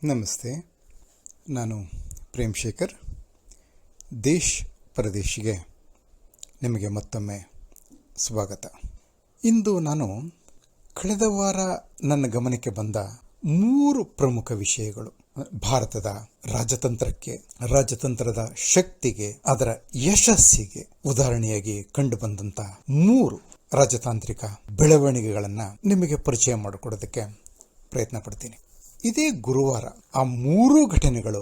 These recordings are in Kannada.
ನಮಸ್ತೆ. ನಾನು ಪ್ರೇಮ್ ಶೇಖರ್. ದೇಶ್ ಪರದೇಶಿಗೆ ನಿಮಗೆ ಮತ್ತೊಮ್ಮೆ ಸ್ವಾಗತ. ಇಂದು ನಾನು ಕಳೆದ ವಾರ ನನ್ನ ಗಮನಕ್ಕೆ ಬಂದ 3 ಪ್ರಮುಖ ವಿಷಯಗಳು, ಭಾರತದ ರಾಜತಂತ್ರದ ಶಕ್ತಿಗೆ, ಅದರ ಯಶಸ್ಸಿಗೆ ಉದಾಹರಣೆಯಾಗಿ ಕಂಡುಬಂದಂಥ 3 ರಾಜತಾಂತ್ರಿಕ ಬೆಳವಣಿಗೆಗಳನ್ನು ನಿಮಗೆ ಪರಿಚಯ ಮಾಡಿಕೊಡೋದಕ್ಕೆ ಪ್ರಯತ್ನ ಪಡ್ತೀನಿ. ಇದೇ ಗುರುವಾರ ಆ 3 ಘಟನೆಗಳು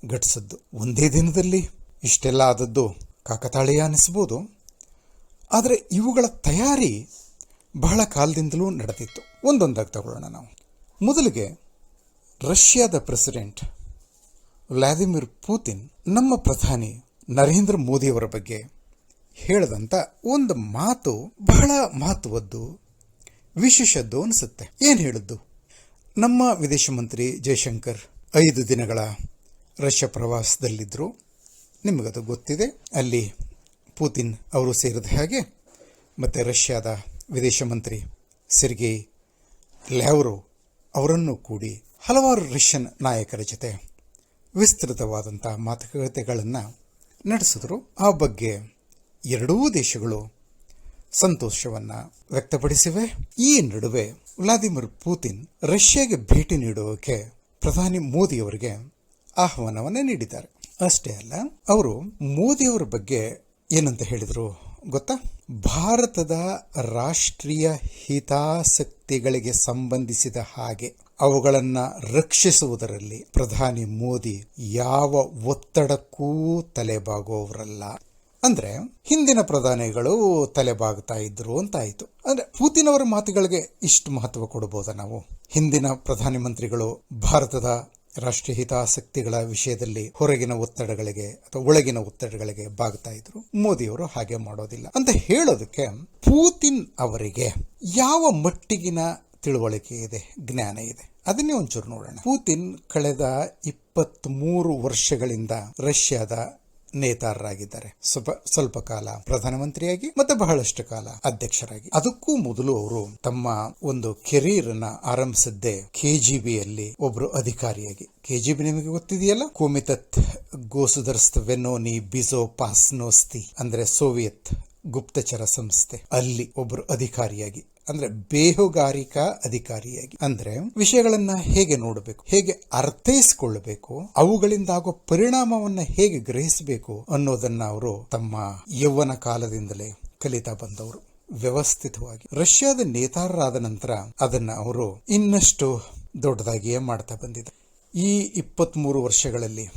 ಘಟಿಸಿದ್ದು. ಒಂದೇ ದಿನದಲ್ಲಿ ಇಷ್ಟೆಲ್ಲ ಆದದ್ದು ಕಾಕತಾಳೀಯ ಅನಿಸ್ಬೋದು, ಆದರೆ ಇವುಗಳ ತಯಾರಿ ಬಹಳ ಕಾಲದಿಂದಲೂ ನಡೆದಿತ್ತು. ಒಂದೊಂದಾಗಿ ತಗೊಳ್ಳೋಣ ನಾವು. ಮೊದಲಿಗೆ ರಷ್ಯಾದ ಪ್ರೆಸಿಡೆಂಟ್ ವ್ಲಾದಿಮಿರ್ ಪುತಿನ್ ನಮ್ಮ ಪ್ರಧಾನಿ ನರೇಂದ್ರ ಮೋದಿಯವರ ಬಗ್ಗೆ ಹೇಳಿದಂಥ ಒಂದು ಮಾತು ಬಹಳ ಮಹತ್ವದ್ದು, ವಿಶೇಷದ್ದು ಅನಿಸುತ್ತೆ. ಏನು ಹೇಳಿದ್ದು? ನಮ್ಮ ವಿದೇಶ ಮಂತ್ರಿ ಜಯಶಂಕರ್ 5 ದಿನಗಳ ರಷ್ಯಾ ಪ್ರವಾಸದಲ್ಲಿದ್ದರು. ನಿಮಗದು ಗೊತ್ತಿದೆ. ಅಲ್ಲಿ ಪುತಿನ್ ಅವರು ಸೇರಿದ ಹಾಗೆ ಮತ್ತು ರಷ್ಯಾದ ವಿದೇಶ ಮಂತ್ರಿ ಸೆರ್ಗೈ ಲ್ಯಾವ್ರೋವ್ ಅವರನ್ನು ಕೂಡಿ ಹಲವಾರು ರಷ್ಯನ್ ನಾಯಕರ ಜೊತೆ ವಿಸ್ತೃತವಾದಂಥ ಮಾತುಕತೆಗಳನ್ನು ನಡೆಸಿದ್ರು. ಆ ಬಗ್ಗೆ ಎರಡೂ ದೇಶಗಳು ಸಂತೋಷವನ್ನು ವ್ಯಕ್ತಪಡಿಸಿವೆ. ಈ ನಡುವೆ ವ್ಲಾದಿಮಿರ್ ಪುತಿನ್ ರಷ್ಯಾಗೆ ಭೇಟಿ ನೀಡುವಕ್ಕೆ ಪ್ರಧಾನಿ ಮೋದಿಯವರಿಗೆ ಆಹ್ವಾನವನ್ನು ನೀಡಿದ್ದಾರೆ. ಅಷ್ಟೇ ಅಲ್ಲ, ಅವರು ಮೋದಿಯವರ ಬಗ್ಗೆ ಏನಂತ ಹೇಳಿದರು ಗೊತ್ತಾ? ಭಾರತದ ರಾಷ್ಟ್ರೀಯ ಹಿತಾಸಕ್ತಿಗಳಿಗೆ ಸಂಬಂಧಿಸಿದ ಹಾಗೆ ಅವುಗಳನ್ನು ರಕ್ಷಿಸುವುದರಲ್ಲಿ ಪ್ರಧಾನಿ ಮೋದಿ ಯಾವ ಒತ್ತಡಕ್ಕೂ ತಲೆಬಾಗುವವರಲ್ಲ. ಅಂದ್ರೆ ಹಿಂದಿನ ಪ್ರಧಾನಿಗಳು ತಲೆಬಾಗ್ತಾ ಇದ್ರು ಅಂತಾಯಿತು. ಅಂದ್ರೆ ಪುತಿನ್ ಅವರ ಮಾತುಗಳಿಗೆ ಇಷ್ಟು ಮಹತ್ವ ಕೊಡಬಹುದಾ ನಾವು? ಹಿಂದಿನ ಪ್ರಧಾನಿ ಮಂತ್ರಿಗಳು ಭಾರತದ ರಾಷ್ಟ್ರೀಯ ಹಿತಾಸಕ್ತಿಗಳ ವಿಷಯದಲ್ಲಿ ಹೊರಗಿನ ಒತ್ತಡಗಳಿಗೆ ಅಥವಾ ಒಳಗಿನ ಒತ್ತಡಗಳಿಗೆ ಬಾಗ್ತಾ ಇದ್ರು. ಮೋದಿಯವರು ಹಾಗೆ ಮಾಡೋದಿಲ್ಲ ಅಂತ ಹೇಳೋದಕ್ಕೆ ಪುತಿನ್ ಅವರಿಗೆ ಯಾವ ಮಟ್ಟಿಗಿನ ತಿಳುವಳಿಕೆ ಇದೆ, ಜ್ಞಾನ ಇದೆ, ಅದನ್ನೇ ಒಂಚೂರು ನೋಡೋಣ. ಪುತಿನ್ ಕಳೆದ 23 ವರ್ಷಗಳಿಂದ ರಷ್ಯಾದ ನೇತಾರರಾಗಿದ್ದಾರೆ. ಸ್ವಲ್ಪ ಕಾಲ ಪ್ರಧಾನಮಂತ್ರಿಯಾಗಿ ಮತ್ತೆ ಬಹಳಷ್ಟು ಕಾಲ ಅಧ್ಯಕ್ಷರಾಗಿ. ಅದಕ್ಕೂ ಮೊದಲು ಅವರು ತಮ್ಮ ಒಂದು ಕೆರಿಯರ್ ಅನ್ನ ಆರಂಭಿಸಿದ್ದೇ KGBಯಲ್ಲಿ ಒಬ್ರು ಅಧಿಕಾರಿಯಾಗಿ. KGB ನಿಮಗೆ ಗೊತ್ತಿದೆಯಲ್ಲ, ಕೋಮಿತತ್ ಗೋಸುದರ್ಸ್ವೆನೋನಿ ಬಿಜೋ ಪಾಸ್ನೋಸ್ತಿ, ಅಂದ್ರೆ ಸೋವಿಯತ್ ಗುಪ್ತಚರ ಸಂಸ್ಥೆ. ಅಲ್ಲಿ ಒಬ್ರು ಅಧಿಕಾರಿಯಾಗಿ, ಅಂದ್ರೆ ಬೇಹುಗಾರಿಕಾ ಅಧಿಕಾರಿಯಾಗಿ, ಅಂದ್ರೆ ವಿಷಯಗಳನ್ನ ಹೇಗೆ ನೋಡಬೇಕು, ಹೇಗೆ ಅರ್ಥೈಸಿಕೊಳ್ಳಬೇಕು, ಅವುಗಳಿಂದಾಗೋ ಪರಿಣಾಮವನ್ನ ಹೇಗೆ ಗ್ರಹಿಸಬೇಕು ಅನ್ನೋದನ್ನ ಅವರು ತಮ್ಮ ಯೌವನ ಕಾಲದಿಂದಲೇ ಕಲಿತಾ ಬಂದವರು ವ್ಯವಸ್ಥಿತವಾಗಿ. ರಷ್ಯಾದ ನೇತಾರರಾದ ನಂತರ ಅದನ್ನ ಅವರು ಇನ್ನಷ್ಟು ದೊಡ್ಡದಾಗಿಯೇ ಮಾಡ್ತಾ ಬಂದಿದ್ದಾರೆ. ಈ 23 ವರ್ಷಗಳಲ್ಲಿ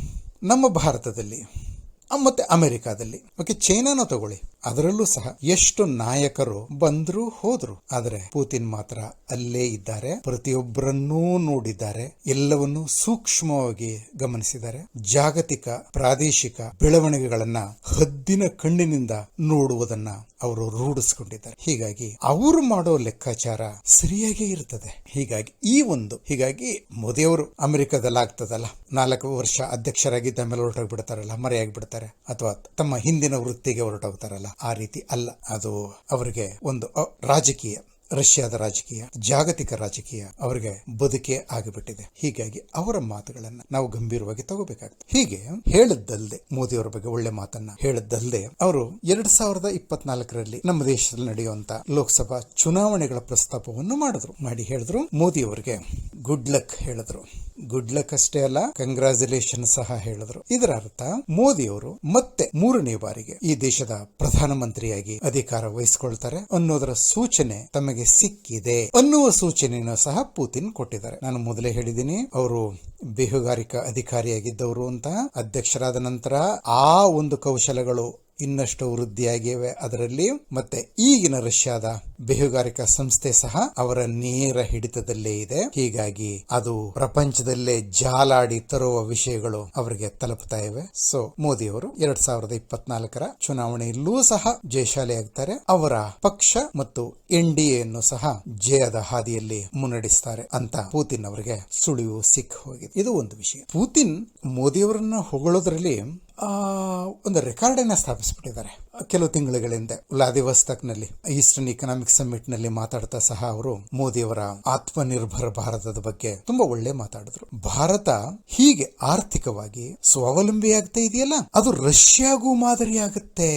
ನಮ್ಮ ಭಾರತದಲ್ಲಿ ಮತ್ತೆ ಅಮೆರಿಕಾದಲ್ಲಿ, ಚೈನಾನ ತಗೊಳ್ಳಿ, ಅದರಲ್ಲೂ ಸಹ ಎಷ್ಟು ನಾಯಕರು ಬಂದ್ರು ಹೋದ್ರು, ಆದರೆ ಪುತಿನ್ ಮಾತ್ರ ಅಲ್ಲೇ ಇದ್ದಾರೆ. ಪ್ರತಿಯೊಬ್ಬರನ್ನೂ ನೋಡಿದ್ದಾರೆ, ಎಲ್ಲವನ್ನೂ ಸೂಕ್ಷ್ಮವಾಗಿ ಗಮನಿಸಿದ್ದಾರೆ. ಜಾಗತಿಕ ಪ್ರಾದೇಶಿಕ ಬೆಳವಣಿಗೆಗಳನ್ನ ಹದ್ದಿನ ಕಣ್ಣಿನಿಂದ ನೋಡುವುದನ್ನ ಅವರು ರೂಢಿಸಿಕೊಂಡಿದ್ದಾರೆ. ಹೀಗಾಗಿ ಅವರು ಮಾಡೋ ಲೆಕ್ಕಾಚಾರ ಸರಿಯಾಗಿ ಇರ್ತದೆ. ಹೀಗಾಗಿ ಮೋದಿಯವರು ಅಮೆರಿಕದಲ್ಲಿ ಆಗ್ತದಲ್ಲ, 4 ವರ್ಷ ಅಧ್ಯಕ್ಷರಾಗಿದ್ದ ಮೇಲೆ ಹೊರಟೋಗ್ಬಿಡ್ತಾರಲ್ಲ, ಮರೆಯಾಗಿ ಬಿಡ್ತಾರೆ, ಅಥವಾ ತಮ್ಮ ಹಿಂದಿನ ವೃತ್ತಿಗೆ ಹೊರಟೋಗ್ತಾರಲ್ಲ, ಆ ರೀತಿ ಅಲ್ಲ. ಅದು ಅವರಿಗೆ ಒಂದು ರಾಜಕೀಯ, ರಷ್ಯಾದ ರಾಜಕೀಯ, ಜಾಗತಿಕ ರಾಜಕೀಯ ಅವರಿಗೆ ಬದುಕೇ ಆಗಿಬಿಟ್ಟಿದೆ. ಹೀಗಾಗಿ ಅವರ ಮಾತುಗಳನ್ನ ನಾವು ಗಂಭೀರವಾಗಿ ತಗೋಬೇಕಾಗ್ತದೆ. ಹೀಗೆ ಹೇಳಿದ್ದಲ್ಲದೆ, ಮೋದಿಯವರ ಬಗ್ಗೆ ಒಳ್ಳೆ ಮಾತನ್ನ ಹೇಳಿದ್ದಲ್ಲದೆ, ಅವರು 2024ರಲ್ಲಿ ನಮ್ಮ ದೇಶದಲ್ಲಿ ನಡೆಯುವಂತ ಲೋಕಸಭಾ ಚುನಾವಣೆಗಳ ಪ್ರಸ್ತಾಪವನ್ನು ಮಾಡಿ ಹೇಳಿದ್ರು. ಮೋದಿಯವರಿಗೆ ಗುಡ್ ಲಕ್ ಹೇಳಿದ್ರು. ಗುಡ್ ಲಕ್ ಅಷ್ಟೇ ಅಲ್ಲ, ಕಂಗ್ರಾಚುಲೇಷನ್ ಸಹ ಹೇಳಿದ್ರು. ಇದರ ಅರ್ಥ ಮೋದಿಯವರು ಮತ್ತೆ 3ನೇ ಬಾರಿಗೆ ಈ ದೇಶದ ಪ್ರಧಾನಮಂತ್ರಿಯಾಗಿ ಅಧಿಕಾರ ವಹಿಸಿಕೊಳ್ತಾರೆ ಅನ್ನೋದರ ಸೂಚನೆ ತಮಗೆ ಸಿಕ್ಕಿದೆ ಅನ್ನುವ ಸೂಚನೆಯನ್ನು ಸಹ ಪುತಿನ್ ಕೊಟ್ಟಿದ್ದಾರೆ. ನಾನು ಮೊದಲೇ ಹೇಳಿದ್ದೀನಿ, ಅವರು ಬೇಹುಗಾರಿಕಾ ಅಧಿಕಾರಿಯಾಗಿದ್ದವರು ಅಂತ. ಅಧ್ಯಕ್ಷರಾದ ನಂತರ ಆ ಒಂದು ಕೌಶಲಗಳು ಇನ್ನಷ್ಟು ವೃದ್ಧಿಯಾಗಿವೆ ಅದರಲ್ಲಿ. ಮತ್ತೆ ಈಗಿನ ರಷ್ಯಾದ ಬೇಹುಗಾರಿಕಾ ಸಂಸ್ಥೆ ಸಹ ಅವರ ನೇರ ಹಿಡಿತದಲ್ಲೇ ಇದೆ. ಹೀಗಾಗಿ ಅದು ಪ್ರಪಂಚದಲ್ಲೇ ಜಾಲಾಡಿ ತರುವ ವಿಷಯಗಳು ಅವರಿಗೆ ತಲುಪ್ತಾ ಇವೆ. ಸೊ ಮೋದಿಯವರು 2024ರ ಚುನಾವಣೆಯಲ್ಲೂ ಸಹ ಜಯಶಾಲಿಯಾಗ್ತಾರೆ. ಅವರ ಪಕ್ಷ ಮತ್ತು NDAಯನ್ನು ಸಹ ಜಯದ ಹಾದಿಯಲ್ಲಿ ಮುನ್ನಡೆಸ್ತಾರೆ ಅಂತ ಪುತಿನ್ ಅವರಿಗೆ ಸುಳಿವು ಸಿಕ್ಕ ಹೋಗಿದೆ. ಇದು ಒಂದು ವಿಷಯ. ಪುತಿನ್ ಮೋದಿಯವರನ್ನ ಹೊಗಳೋದ್ರಲ್ಲಿ ಒಂದು ರೆಕಾರ್ಡನ್ನು ಸ್ಥಾಪಿಸಿಬಿಟ್ಟಿದ್ದಾರೆ. ಕೆಲವು ತಿಂಗಳುಗಳಿಂದ ವ್ಲಾದಿವಸ್ತಕ್ನಲ್ಲಿ ಈಸ್ಟರ್ನ್ ಇಕನಾಮಿಕ್ ಸಮ್ಮಿಟ್ ನಲ್ಲಿ ಮಾತಾಡ್ತಾ ಸಹ ಅವರು ಮೋದಿಯವರ ಆತ್ಮನಿರ್ಭರ ಭಾರತದ ಬಗ್ಗೆ ತುಂಬಾ ಒಳ್ಳೆ ಮಾತಾಡಿದ್ರು. ಭಾರತ ಹೀಗೆ ಆರ್ಥಿಕವಾಗಿ ಸ್ವಾವಲಂಬಿ ಆಗ್ತಾ ಇದೆಯಲ್ಲ, ಅದು ರಷ್ಯಾಗೂ ಮಾದರಿಯಾಗುತ್ತೆ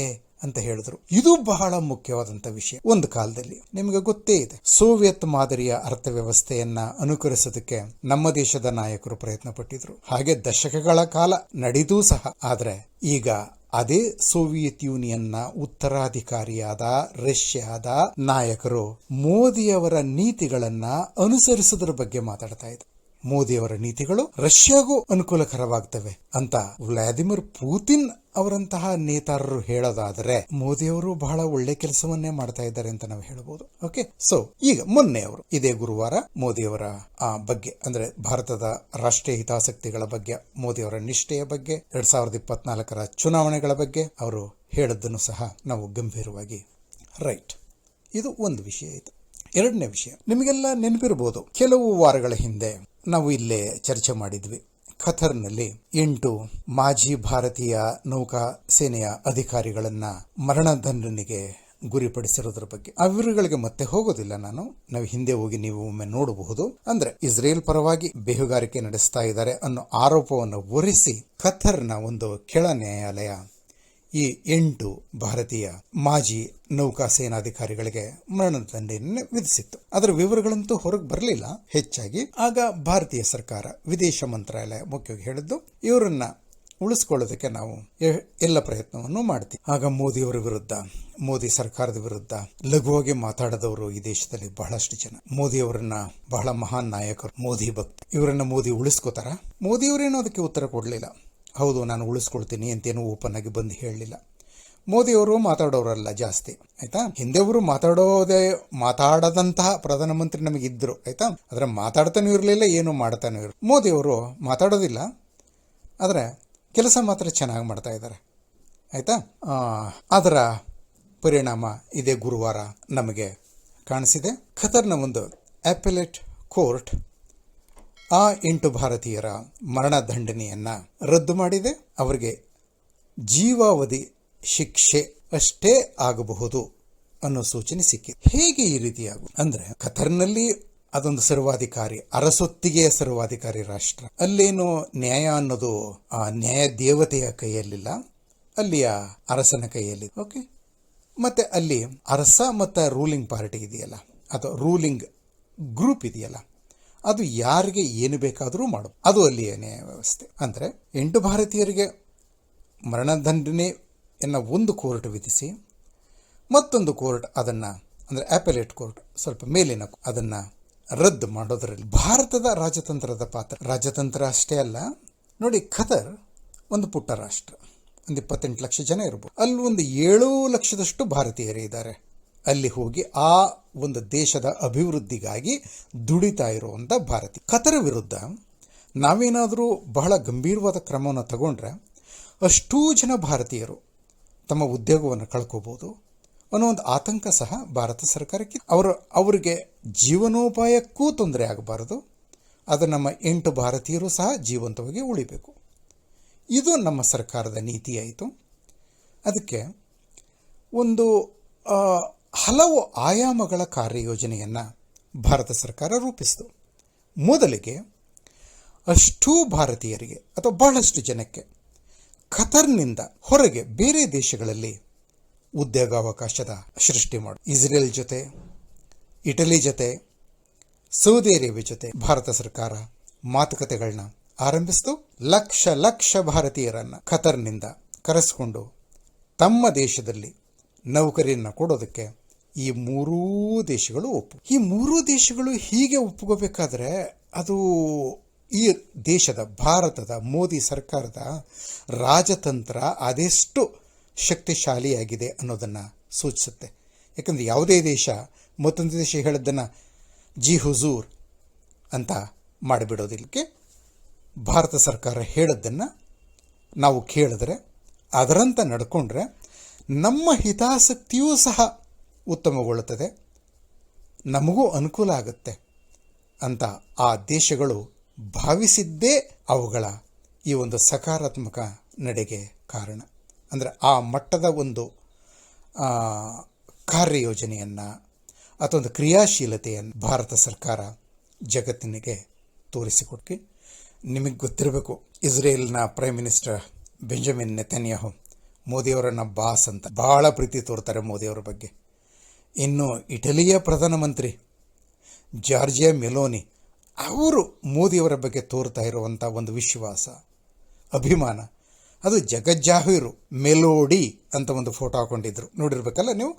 ಅಂತ ಹೇಳಿದ್ರು. ಇದು ಬಹಳ ಮುಖ್ಯವಾದಂತ ವಿಷಯ. ಒಂದು ಕಾಲದಲ್ಲಿ ನಿಮಗೆ ಗೊತ್ತೇ ಇದೆ, ಸೋವಿಯತ್ ಮಾದರಿಯ ಅರ್ಥವ್ಯವಸ್ಥೆಯನ್ನ ಅನುಕರಿಸೋದಕ್ಕೆ ನಮ್ಮ ದೇಶದ ನಾಯಕರು ಪ್ರಯತ್ನ ಪಟ್ಟಿದ್ರು. ಹಾಗೆ ದಶಕಗಳ ಕಾಲ ನಡೆದೂ ಸಹ. ಆದ್ರೆ ಈಗ ಅದೇ ಸೋವಿಯತ್ ಯೂನಿಯನ್ನ ಉತ್ತರಾಧಿಕಾರಿಯಾದ ರಷ್ಯಾದ ನಾಯಕರು ಮೋದಿಯವರ ನೀತಿಗಳನ್ನ ಅನುಸರಿಸೋದ್ರ ಬಗ್ಗೆ ಮಾತಾಡ್ತಾ ಇದ್ದಾರೆ. ಮೋದಿಯವರ ನೀತಿಗಳು ರಷ್ಯಾಗೂ ಅನುಕೂಲಕರವಾಗ್ತವೆ ಅಂತ ವ್ಲಾದಿಮಿರ್ ಪುತಿನ್ ಅವರಂತಹ ನೇತಾರರು ಹೇಳೋದಾದರೆ ಮೋದಿಯವರು ಬಹಳ ಒಳ್ಳೆ ಕೆಲಸವನ್ನೇ ಮಾಡ್ತಾ ಇದ್ದಾರೆ ಅಂತ ನಾವು ಹೇಳಬಹುದು. ಓಕೆ, ಸೊ ಈಗ ಮೊನ್ನೆ ಅವರು ಇದೇ ಗುರುವಾರ ಮೋದಿಯವರ ಬಗ್ಗೆ, ಅಂದ್ರೆ ಭಾರತದ ರಾಷ್ಟ್ರೀಯ ಹಿತಾಸಕ್ತಿಗಳ ಬಗ್ಗೆ, ಮೋದಿಯವರ ನಿಷ್ಠೆಯ ಬಗ್ಗೆ, 2024 ಚುನಾವಣೆಗಳ ಬಗ್ಗೆ ಅವರು ಹೇಳದ್ದನ್ನು ಸಹ ನಾವು ಗಂಭೀರವಾಗಿ ರೈಟ್. ಇದು ಒಂದು ವಿಷಯ. ಇದು ಎರಡನೇ ವಿಷಯ, ನಿಮಗೆಲ್ಲ ನೆನಪಿರಬಹುದು, ಕೆಲವು ವಾರಗಳ ಹಿಂದೆ ನಾವು ಇಲ್ಲೇ ಚರ್ಚೆ ಮಾಡಿದ್ವಿ. ಖತರ್ನಲ್ಲಿ 8 ಮಾಜಿ ಭಾರತೀಯ ನೌಕಾ ಸೇನೆಯ ಅಧಿಕಾರಿಗಳನ್ನ ಮರಣದಂಡನೆಗೆ ಗುರಿಪಡಿಸಿರೋದ್ರ ಬಗ್ಗೆ. ಆ ವಿವರಗಳಿಗೆ ಮತ್ತೆ ಹೋಗೋದಿಲ್ಲ ನಾವು ಹಿಂದೆ ಹೋಗಿ ನೀವು ಒಮ್ಮೆ ನೋಡಬಹುದು. ಅಂದ್ರೆ ಇಸ್ರೇಲ್ ಪರವಾಗಿ ಬೇಹುಗಾರಿಕೆ ನಡೆಸ್ತಾ ಇದ್ದಾರೆ ಅನ್ನೋ ಆರೋಪವನ್ನು ಹೊರಿಸಿ ಖತರ್ನ ಒಂದು ಕೆಳ ನ್ಯಾಯಾಲಯ ಈ 8 ಭಾರತೀಯ ಮಾಜಿ ನೌಕಾ ಸೇನಾಧಿಕಾರಿಗಳಿಗೆ ಮರಣದಂಡನೆಯನ್ನು ವಿಧಿಸಿತ್ತು. ಅದರ ವಿವರಗಳಂತೂ ಹೊರಗೆ ಬರಲಿಲ್ಲ ಹೆಚ್ಚಾಗಿ. ಆಗ ಭಾರತೀಯ ಸರ್ಕಾರ, ವಿದೇಶ ಮಂತ್ರಾಲಯ ಮುಖ್ಯವಾಗಿ ಹೇಳಿದ್ದು, ಇವರನ್ನ ಉಳಿಸ್ಕೊಳ್ಳೋದಕ್ಕೆ ನಾವು ಎಲ್ಲ ಪ್ರಯತ್ನವನ್ನು ಮಾಡ್ತೀವಿ. ಆಗ ಮೋದಿಯವರ ವಿರುದ್ಧ, ಮೋದಿ ಸರ್ಕಾರದ ವಿರುದ್ಧ ಲಘುವಾಗಿ ಮಾತಾಡದವರು ಈ ದೇಶದಲ್ಲಿ ಬಹಳಷ್ಟು ಜನ. ಮೋದಿಯವರನ್ನ ಬಹಳ ಮಹಾನ್ ನಾಯಕರು, ಮೋದಿ ಭಕ್ತ, ಇವರನ್ನ ಮೋದಿ ಉಳಿಸ್ಕೋತಾರ? ಮೋದಿಯವರೇನೋ ಅದಕ್ಕೆ ಉತ್ತರ ಕೊಡಲಿಲ್ಲ. ಹೌದು, ನಾನು ಉಳಿಸ್ಕೊಳ್ತೀನಿ ಅಂತೇನೂ ಓಪನ್ ಆಗಿ ಬಂದು ಹೇಳಲಿಲ್ಲ. ಮೋದಿಯವರು ಮಾತಾಡೋರಲ್ಲ ಜಾಸ್ತಿ, ಆಯ್ತಾ. ಹಿಂದೆವರು ಮಾತಾಡದಂತಹ ಪ್ರಧಾನಮಂತ್ರಿ ನಮಗಿದ್ರು, ಆಯ್ತಾ. ಆದ್ರೆ ಮಾತಾಡ್ತಾನೂ ಇರಲಿಲ್ಲ, ಏನು ಮಾಡ್ತಾನೂ ಇರಲಿಲ್ಲ. ಮೋದಿಯವರು ಮಾತಾಡೋದಿಲ್ಲ, ಆದರೆ ಕೆಲಸ ಮಾತ್ರ ಚೆನ್ನಾಗಿ ಮಾಡ್ತಾ ಇದ್ದಾರೆ, ಆಯ್ತಾ. ಅದರ ಪರಿಣಾಮ ಇದೇ ಗುರುವಾರ ನಮಗೆ ಕಾಣಿಸಿದೆ. ಖತರ್ನ ಒಂದು ಅಪೆಲೇಟ್ ಕೋರ್ಟ್ ಆ 8 ಭಾರತೀಯರ ಮರಣದಂಡನೆಯನ್ನ ರದ್ದು ಮಾಡಿದೆ. ಅವರಿಗೆ ಜೀವಾವಧಿ ಶಿಕ್ಷೆ ಅಷ್ಟೇ ಆಗಬಹುದು ಅನ್ನೋ ಸೂಚನೆ ಸಿಕ್ಕಿದೆ. ಹೇಗೆ ಈ ರೀತಿಯಾಗುವುದು ಅಂದ್ರೆ, ಖತರ್ನಲ್ಲಿ ಅದೊಂದು ಸರ್ವಾಧಿಕಾರಿ, ಅರಸೊತ್ತಿಗೆಯ ಸರ್ವಾಧಿಕಾರಿ ರಾಷ್ಟ್ರ. ಅಲ್ಲೇನು ನ್ಯಾಯ ಅನ್ನೋದು ಆ ನ್ಯಾಯ ದೇವತೆಯ ಕೈಯಲ್ಲಿಲ್ಲ, ಅಲ್ಲಿಯ ಅರಸನ ಕೈಯಲ್ಲಿ. ಓಕೆ, ಮತ್ತೆ ಅಲ್ಲಿ ಅರಸ ಮತ್ತು ರೂಲಿಂಗ್ ಪಾರ್ಟಿ ಇದೆಯಲ್ಲ, ಅಥವಾ ರೂಲಿಂಗ್ ಗ್ರೂಪ್ ಇದೆಯಲ್ಲ, ಅದು ಯಾರಿಗೆ ಏನು ಬೇಕಾದರೂ ಮಾಡು, ಅದು ಅಲ್ಲಿಯ ನ್ಯಾಯ ವ್ಯವಸ್ಥೆ. ಅಂದರೆ 8 ಭಾರತೀಯರಿಗೆ ಮರಣದಂಡನೆಯನ್ನು ಒಂದು ಕೋರ್ಟ್ ವಿಧಿಸಿ, ಮತ್ತೊಂದು ಕೋರ್ಟ್ ಅದನ್ನು, ಅಂದರೆ ಅಪೆಲೇಟ್ ಕೋರ್ಟ್ ಸ್ವಲ್ಪ ಮೇಲಿನ, ಅದನ್ನು ರದ್ದು ಮಾಡೋದರಲ್ಲಿ ಭಾರತದ ರಾಜತಂತ್ರದ ಪಾತ್ರ. ರಾಜತಂತ್ರ ಅಷ್ಟೇ ಅಲ್ಲ ನೋಡಿ, ಖತರ್ ಒಂದು ಪುಟ್ಟ ರಾಷ್ಟ್ರ, ಒಂದು 28 ಲಕ್ಷ ಜನ ಇರ್ಬೋದು. ಅಲ್ಲಿ ಒಂದು 7 ಲಕ್ಷದಷ್ಟು ಭಾರತೀಯರೇ ಇದ್ದಾರೆ. ಅಲ್ಲಿ ಹೋಗಿ ಆ ಒಂದು ದೇಶದ ಅಭಿವೃದ್ಧಿಗಾಗಿ ದುಡಿತಾ ಇರುವಂಥ ಭಾರತೀಯ. ಖತರ್ ವಿರುದ್ಧ ನಾವೇನಾದರೂ ಬಹಳ ಗಂಭೀರವಾದ ಕ್ರಮವನ್ನು ತಗೊಂಡ್ರೆ ಅಷ್ಟೂ ಜನ ಭಾರತೀಯರು ತಮ್ಮ ಉದ್ಯೋಗವನ್ನು ಕಳ್ಕೋಬಹುದು ಅನ್ನೋ ಒಂದು ಆತಂಕ ಸಹ ಭಾರತ ಸರ್ಕಾರಕ್ಕೆ. ಅವರಿಗೆ ಜೀವನೋಪಾಯಕ್ಕೂ ತೊಂದರೆ ಆಗಬಾರದು. ಅದು ನಮ್ಮ 8 ಭಾರತೀಯರು ಸಹ ಜೀವಂತವಾಗಿ ಉಳಿಬೇಕು. ಇದು ನಮ್ಮ ಸರ್ಕಾರದ ನೀತಿಯಾಯಿತು. ಅದಕ್ಕೆ ಒಂದು ಹಲವು ಆಯಾಮಗಳ ಕಾರ್ಯಯೋಜನೆಯನ್ನು ಭಾರತ ಸರ್ಕಾರ ರೂಪಿಸಿತು. ಮೊದಲಿಗೆ ಅಷ್ಟೂ ಭಾರತೀಯರಿಗೆ ಅಥವಾ ಬಹಳಷ್ಟು ಜನಕ್ಕೆ ಖತರ್ನಿಂದ ಹೊರಗೆ ಬೇರೆ ದೇಶಗಳಲ್ಲಿ ಉದ್ಯೋಗಾವಕಾಶದ ಸೃಷ್ಟಿ ಮಾಡು. ಇಸ್ರೇಲ್ ಜೊತೆ, ಇಟಲಿ ಜೊತೆ, ಸೌದಿ ಅರೇಬಿಯಾ ಜೊತೆ ಭಾರತ ಸರ್ಕಾರ ಮಾತುಕತೆಗಳನ್ನ ಆರಂಭಿಸಿತು. ಲಕ್ಷ ಲಕ್ಷ ಭಾರತೀಯರನ್ನು ಖತರ್ನಿಂದ ಕರೆಸಿಕೊಂಡು ತಮ್ಮ ದೇಶದಲ್ಲಿ ನೌಕರಿಯನ್ನು ಕೊಡೋದಕ್ಕೆ ಈ 3 ದೇಶಗಳು ಈ 3 ದೇಶಗಳು ಹೀಗೆ ಒಪ್ಕೋಬೇಕಾದ್ರೆ ಅದು ಈ ದೇಶದ, ಭಾರತದ ಮೋದಿ ಸರ್ಕಾರದ ರಾಜತಂತ್ರ ಅದೆಷ್ಟು ಶಕ್ತಿಶಾಲಿಯಾಗಿದೆ ಅನ್ನೋದನ್ನು ಸೂಚಿಸುತ್ತೆ. ಯಾಕಂದರೆ ಯಾವುದೇ ದೇಶ ಮತ್ತೊಂದು ದೇಶ ಹೇಳಿದ್ದನ್ನು ಜಿ ಹುಜೂರ್ ಅಂತ ಮಾಡಿಬಿಡೋದಿಲ್ಲಕ್ಕೆ, ಭಾರತ ಸರ್ಕಾರ ಹೇಳೋದನ್ನು ನಾವು ಕೇಳಿದ್ರೆ, ಅದರಂತೆ ನಡ್ಕೊಂಡ್ರೆ ನಮ್ಮ ಹಿತಾಸಕ್ತಿಯೂ ಸಹ ಉತ್ತಮಗೊಳ್ಳುತ್ತದೆ, ನಮಗೂ ಅನುಕೂಲ ಆಗುತ್ತೆ ಅಂತ ಆ ದೇಶಗಳು ಭಾವಿಸಿದ್ದೇ ಅವುಗಳ ಈ ಒಂದು ಸಕಾರಾತ್ಮಕ ನಡೆಗೆ ಕಾರಣ. ಅಂದರೆ ಆ ಮಟ್ಟದ ಒಂದು ಕಾರ್ಯಯೋಜನೆಯನ್ನು ಅಥವಾ ಒಂದು ಕ್ರಿಯಾಶೀಲತೆಯನ್ನು ಭಾರತ ಸರ್ಕಾರ ಜಗತ್ತಿನಿಗೆ ತೋರಿಸಿಕೊಟ್ಟು, ನಿಮಗೆ ಗೊತ್ತಿರಬೇಕು, ಇಸ್ರೇಲ್ನ ಪ್ರೈಮ್ ಮಿನಿಸ್ಟರ್ ಬೆಂಜಮಿನ್ ನೆತನ್ಯಾಹು ಮೋದಿಯವರನ್ನು ಬಾಸ್ ಅಂತ ಭಾಳ ಪ್ರೀತಿ ತೋರ್ತಾರೆ ಮೋದಿಯವರ ಬಗ್ಗೆ. ಇನ್ನು ಇಟಲಿಯ ಪ್ರಧಾನಮಂತ್ರಿ ಜಾರ್ಜಿಯಾ ಮೆಲೋನಿ ಅವರು ಮೋದಿಯವರ ಬಗ್ಗೆ ತೋರ್ತಾ ಇರುವಂಥ ಒಂದು ವಿಶ್ವಾಸ, ಅಭಿಮಾನ, ಅದು ಜಗಜ್ಜಾಹೀರು. ಮೆಲೋಡಿ ಅಂತ ಒಂದು ಫೋಟೋ ಹಾಕೊಂಡಿದ್ರು, ನೋಡಿರ್ಬೇಕಲ್ಲ ನೀವು.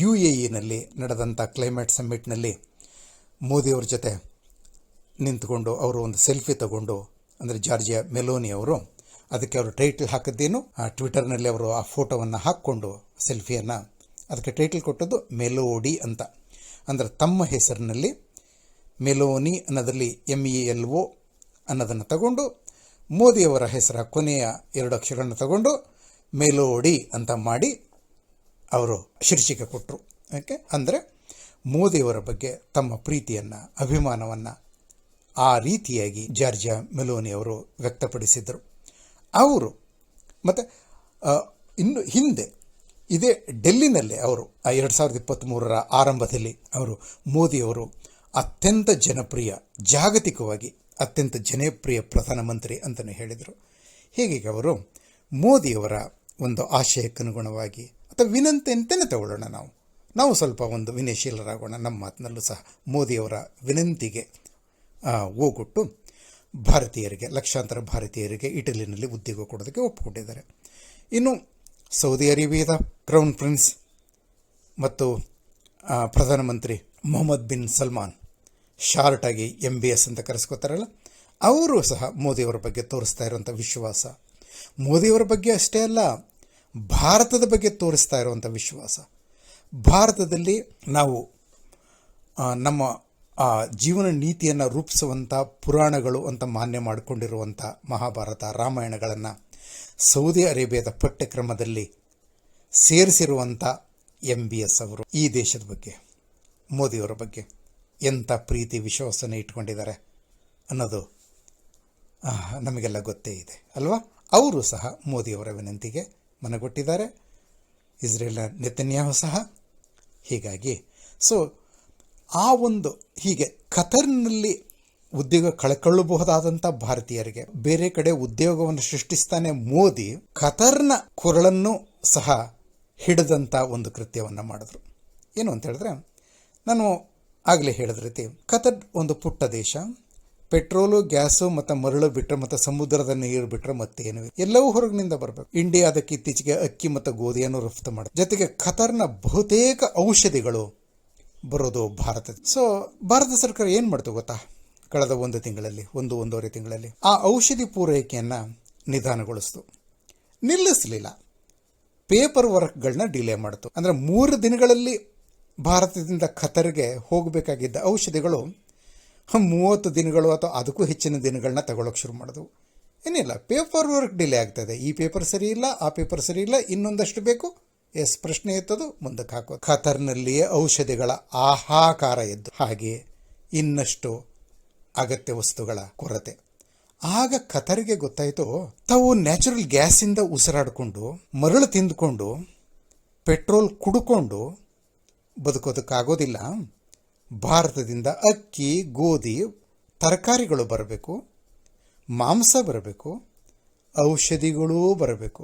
UAEನಲ್ಲಿ ನಡೆದಂಥ ಕ್ಲೈಮೇಟ್ ಸಮ್ಮಿಟ್ನಲ್ಲಿ ಮೋದಿಯವ್ರ ಜೊತೆ ನಿಂತ್ಕೊಂಡು ಅವರು ಒಂದು ಸೆಲ್ಫಿ ತಗೊಂಡು, ಅಂದರೆ ಜಾರ್ಜಿಯಾ ಮೆಲೋನಿ ಅವರು, ಅದಕ್ಕೆ ಅವರು ಟೈಟಲ್ ಹಾಕಿದ್ದೇನು, ಟ್ವಿಟರ್ನಲ್ಲಿ ಅವರು ಆ ಫೋಟೋವನ್ನು ಹಾಕ್ಕೊಂಡು ಸೆಲ್ಫಿಯನ್ನು, ಅದಕ್ಕೆ ಟೈಟಲ್ ಕೊಟ್ಟದ್ದು ಮೆಲೋಡಿ ಅಂತ. ಅಂದರೆ ತಮ್ಮ ಹೆಸರಿನಲ್ಲಿ ಮೆಲೋನಿ ಅನ್ನೋದಲ್ಲಿ MELO ಅನ್ನೋದನ್ನು ತಗೊಂಡು, ಮೋದಿಯವರ ಹೆಸರ ಕೊನೆಯ 2 ಅಕ್ಷರಗಳನ್ನು ತಗೊಂಡು ಮೆಲೋಡಿ ಅಂತ ಮಾಡಿ ಅವರು ಶೀರ್ಷಿಕೆ ಕೊಟ್ಟರು. ಯಾಕೆ ಅಂದರೆ ಮೋದಿಯವರ ಬಗ್ಗೆ ತಮ್ಮ ಪ್ರೀತಿಯನ್ನು, ಅಭಿಮಾನವನ್ನು ಆ ರೀತಿಯಾಗಿ ಜಾರ್ಜಿಯಾ ಮೆಲೋನಿ ಅವರು ವ್ಯಕ್ತಪಡಿಸಿದರು. ಅವರು ಮತ್ತು ಇನ್ನು ಹಿಂದೆ ಇದೇ ಡೆಲ್ಲಿನಲ್ಲೇ ಅವರು 2023 ಆರಂಭದಲ್ಲಿ ಅವರು ಮೋದಿಯವರು ಅತ್ಯಂತ ಜನಪ್ರಿಯ, ಜಾಗತಿಕವಾಗಿ ಅತ್ಯಂತ ಜನಪ್ರಿಯ ಪ್ರಧಾನಮಂತ್ರಿ ಅಂತಲೇ ಹೇಳಿದರು. ಹೀಗೆ ಅವರು ಮೋದಿಯವರ ಒಂದು ಆಶಯಕ್ಕನುಗುಣವಾಗಿ, ಅಥವಾ ವಿನಂತಿ ಅಂತಲೇ ತಗೊಳ್ಳೋಣ, ನಾವು ಸ್ವಲ್ಪ ಒಂದು ವಿನಯಶೀಲರಾಗೋಣ ನಮ್ಮ ಮಾತಿನಲ್ಲೂ ಸಹ. ಮೋದಿಯವರ ವಿನಂತಿಗೆ ಓಗೊಟ್ಟು ಭಾರತೀಯರಿಗೆ, ಲಕ್ಷಾಂತರ ಭಾರತೀಯರಿಗೆ ಇಟಲಿನಲ್ಲಿ ಉದ್ಯೋಗ ಕೊಡೋದಕ್ಕೆ ಒಪ್ಪಿಕೊಂಡಿದ್ದಾರೆ. ಇನ್ನು ಸೌದಿ ಅರೇಬಿಯಾದ ಕ್ರೌನ್ ಪ್ರಿನ್ಸ್ ಮತ್ತು ಪ್ರಧಾನಮಂತ್ರಿ ಮೊಹಮ್ಮದ್ ಬಿನ್ ಸಲ್ಮಾನ್, ಶಾರ್ಟಾಗಿ MBS ಅಂತ ಕರೆಸ್ಕೋತಾರಲ್ಲ, ಅವರು ಸಹ ಮೋದಿಯವರ ಬಗ್ಗೆ ತೋರಿಸ್ತಾ ಇರುವಂಥ ವಿಶ್ವಾಸ, ಮೋದಿಯವರ ಬಗ್ಗೆ ಅಷ್ಟೇ ಅಲ್ಲ, ಭಾರತದ ಬಗ್ಗೆ ತೋರಿಸ್ತಾ ಇರುವಂಥ ವಿಶ್ವಾಸ. ಭಾರತದಲ್ಲಿ ನಾವು ನಮ್ಮ ಜೀವನ ನೀತಿಯನ್ನು ರೂಪಿಸುವಂಥ ಪುರಾಣಗಳು ಅಂತ ಮಾನ್ಯ ಮಾಡಿಕೊಂಡಿರುವಂಥ ಮಹಾಭಾರತ, ರಾಮಾಯಣಗಳನ್ನು ಸೌದಿ ಅರೇಬಿಯಾದ ಪಠ್ಯಕ್ರಮದಲ್ಲಿ ಸೇರಿಸಿರುವಂಥ MBS ಅವರು ಈ ದೇಶದ ಬಗ್ಗೆ, ಮೋದಿಯವರ ಬಗ್ಗೆ ಎಂಥ ಪ್ರೀತಿ ವಿಶ್ವಾಸನ ಇಟ್ಕೊಂಡಿದ್ದಾರೆ ಅನ್ನೋದು ನಮಗೆಲ್ಲ ಗೊತ್ತೇ ಇದೆ ಅಲ್ವಾ. ಅವರು ಸಹ ಮೋದಿಯವರ ವಿನಂತಿಗೆ ಮನಗೊಟ್ಟಿದ್ದಾರೆ, ಇಸ್ರೇಲ್ನ ನೆತನ್ಯಾಹು ಸಹ. ಹೀಗಾಗಿ ಆ ಒಂದು ಹೀಗೆ ಖತರ್ನಲ್ಲಿ ಉದ್ಯೋಗ ಕಳ್ಕೊಳ್ಳಬಹುದಾದಂಥ ಭಾರತೀಯರಿಗೆ ಬೇರೆ ಕಡೆ ಉದ್ಯೋಗವನ್ನು ಸೃಷ್ಟಿಸ್ತಾನೆ ಮೋದಿ, ಖತರ್ನ ಕೊರಳನ್ನು ಸಹ ಹಿಡಿದಂಥ ಒಂದು ಕೃತ್ಯವನ್ನು ಮಾಡಿದ್ರು. ಏನು ಅಂತ ಹೇಳಿದ್ರೆ, ನಾನು ಆಗಲೇ ಹೇಳಿದ ರೀತಿ ಖತರ್ ಒಂದು ಪುಟ್ಟ ದೇಶ. ಪೆಟ್ರೋಲು, ಗ್ಯಾಸು ಮತ್ತು ಮರಳು ಬಿಟ್ಟರೆ ಮತ್ತು ಸಮುದ್ರದ ನೀರು ಬಿಟ್ಟರೆ ಮತ್ತೇನು, ಎಲ್ಲವೂ ಹೊರಗಿನಿಂದ ಬರಬೇಕು. ಇಂಡಿಯಾ ಅದಕ್ಕೆ ಇತ್ತೀಚೆಗೆ ಅಕ್ಕಿ ಮತ್ತು ಗೋಧಿಯನ್ನು ರಫ್ತು ಮಾಡಿ, ಜೊತೆಗೆ ಖತರ್ನ ಬಹುತೇಕ ಔಷಧಿಗಳು ಬರೋದು ಭಾರತ. ಭಾರತ ಸರ್ಕಾರ ಏನು ಮಾಡ್ತು ಗೊತ್ತಾ, ಕಳೆದ ಒಂದೂವರೆ ತಿಂಗಳಲ್ಲಿ ಆ ಔಷಧಿ ಪೂರೈಕೆಯನ್ನು ನಿಧಾನಗೊಳಿಸ್ತು, ನಿಲ್ಲಿಸಲಿಲ್ಲ. ಪೇಪರ್ ವರ್ಕ್ಗಳನ್ನ ಡಿಲೇ ಮಾಡ್ತು. ಅಂದರೆ 3 ದಿನಗಳಲ್ಲಿ ಭಾರತದಿಂದ ಖತರ್ಗೆ ಹೋಗಬೇಕಾಗಿದ್ದ ಔಷಧಿಗಳು 30 ದಿನಗಳು ಅಥವಾ ಅದಕ್ಕೂ ಹೆಚ್ಚಿನ ದಿನಗಳನ್ನ ತಗೊಳ್ಳೋಕೆ ಶುರು ಮಾಡಿದವು. ಏನಿಲ್ಲ, ಪೇಪರ್ ವರ್ಕ್ ಡಿಲೇ ಆಗ್ತದೆ. ಈ ಪೇಪರ್ ಸರಿ ಇಲ್ಲ, ಆ ಪೇಪರ್ ಸರಿ ಇಲ್ಲ, ಇನ್ನೊಂದಷ್ಟು ಬೇಕು, ಪ್ರಶ್ನೆ ಎತ್ತೋದು, ಮುಂದಕ್ಕೆ ಹಾಕೋದು. ಖತರ್ನಲ್ಲಿಯೇ ಔಷಧಿಗಳ ಹಾಹಾಕಾರ ಎದ್ದು, ಹಾಗೆ ಇನ್ನಷ್ಟು ಅಗತ್ಯ ವಸ್ತುಗಳ ಕೊರತೆ. ಆಗ ಖತರ್ಗೆ ಗೊತ್ತಾಯಿತು, ತಾವು ನ್ಯಾಚುರಲ್ ಗ್ಯಾಸಿಂದ ಉಸಿರಾಡಿಕೊಂಡು, ಮರಳು ತಿಂದುಕೊಂಡು, ಪೆಟ್ರೋಲ್ ಕುಡ್ಕೊಂಡು ಬದುಕೋದಕ್ಕಾಗೋದಿಲ್ಲ. ಭಾರತದಿಂದ ಅಕ್ಕಿ, ಗೋಧಿ, ತರಕಾರಿಗಳು ಬರಬೇಕು, ಮಾಂಸ ಬರಬೇಕು, ಔಷಧಿಗಳೂ ಬರಬೇಕು.